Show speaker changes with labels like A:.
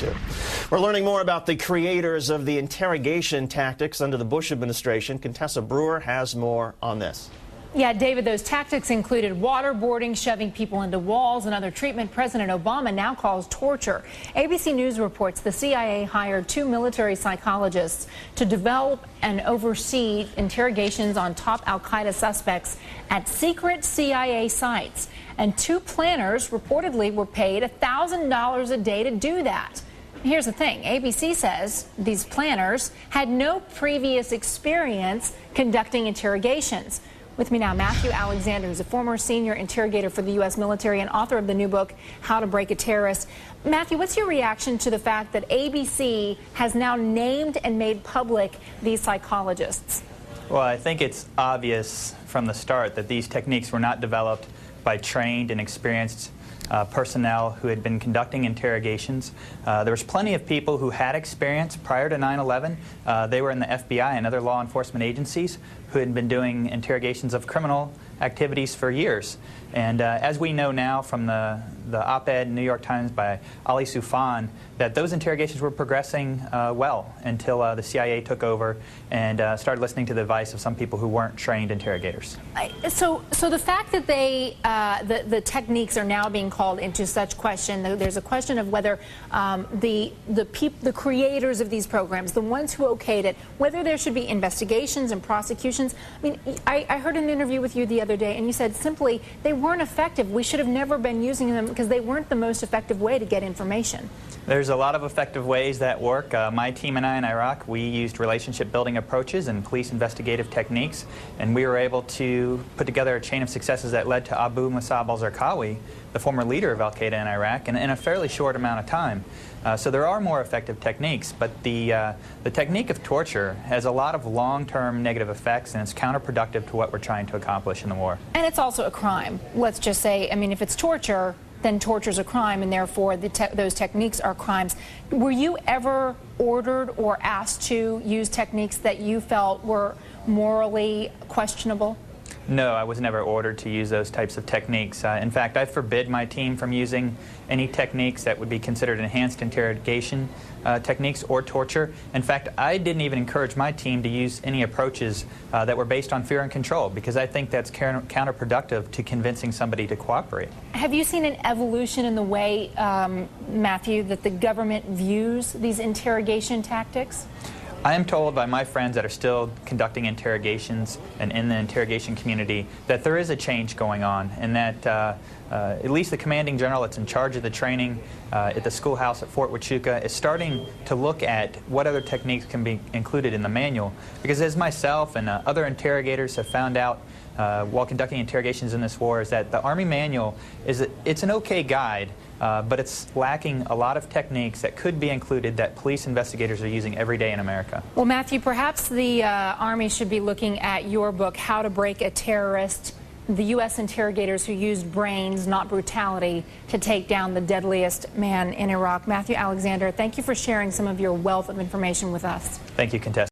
A: too. We're learning more about the creators of the interrogation tactics under the Bush administration. Contessa Brewer has more on this.
B: Yeah, David, those tactics included waterboarding, shoving people into walls, and other treatment President Obama now calls torture. ABC News reports the CIA hired 2 military psychologists to develop and oversee interrogations on top al-Qaeda suspects at secret CIA sites. And 2 planners reportedly were paid $1,000 a day to do that. Here's the thing. ABC says these planners had no previous experience conducting interrogations. With me now, Matthew Alexander, who's a former senior interrogator for the U.S. military and author of the new book, How to Break a Terrorist. Matthew, what's your reaction to the fact that ABC has now named and made public these psychologists?
C: Well, I think it's obvious from the start that these techniques were not developed by trained and experienced personnel who had been conducting interrogations. There was plenty of people who had experience prior to 9/11. They were in the FBI and other law enforcement agencies who had been doing interrogations of criminal activities for years. And as we know now from the op-ed in New York Times by Ali Soufan, that those interrogations were progressing well until the CIA took over and started listening to the advice of some people who weren't trained interrogators.
B: So the fact that the techniques are now being called into such question, there's a question of whether the creators of these programs, the ones who okayed it, whether there should be investigations and prosecutions. I mean, I heard an interview with you the other day, and you said simply they weren't effective. We should have never been using them because they weren't the most effective way to get information.
C: There's a lot of effective ways that work. My team and I in Iraq, we used relationship building approaches and police investigative techniques, and we were able to put together a chain of successes that led to Abu Musab al-Zarqawi, the former leader of al-Qaeda in Iraq, in a fairly short amount of time. So there are more effective techniques, but the technique of torture has a lot of long-term negative effects, and it's counterproductive to what we're trying to accomplish in the war. And
B: it's also a crime. Let's just say, I mean, if it's torture, then torture's a crime, and therefore those techniques are crimes. Were you ever ordered or asked to use techniques that you felt were morally questionable?
C: No, I was never ordered to use those types of techniques. In fact, I forbid my team from using any techniques that would be considered enhanced interrogation techniques or torture. In fact, I didn't even encourage my team to use any approaches that were based on fear and control, because I think that's counterproductive to convincing somebody to cooperate.
B: Have you seen an evolution in the way, Matthew, that the government views these interrogation tactics?
C: I am told by my friends that are still conducting interrogations and in the interrogation community that there is a change going on, and that at least the commanding general that's in charge of the training at the schoolhouse at Fort Huachuca is starting to look at what other techniques can be included in the manual. Because as myself and other interrogators have found out while conducting interrogations in this war, is that the Army manual it's an okay guide, but it's lacking a lot of techniques that could be included that police investigators are using every day in America.
B: Well, Matthew, perhaps the Army should be looking at your book, How to Break a Terrorist, the U.S. interrogators who used brains, not brutality, to take down the deadliest man in Iraq. Matthew Alexander, thank you for sharing some of your wealth of information with us.
C: Thank you, Contessa.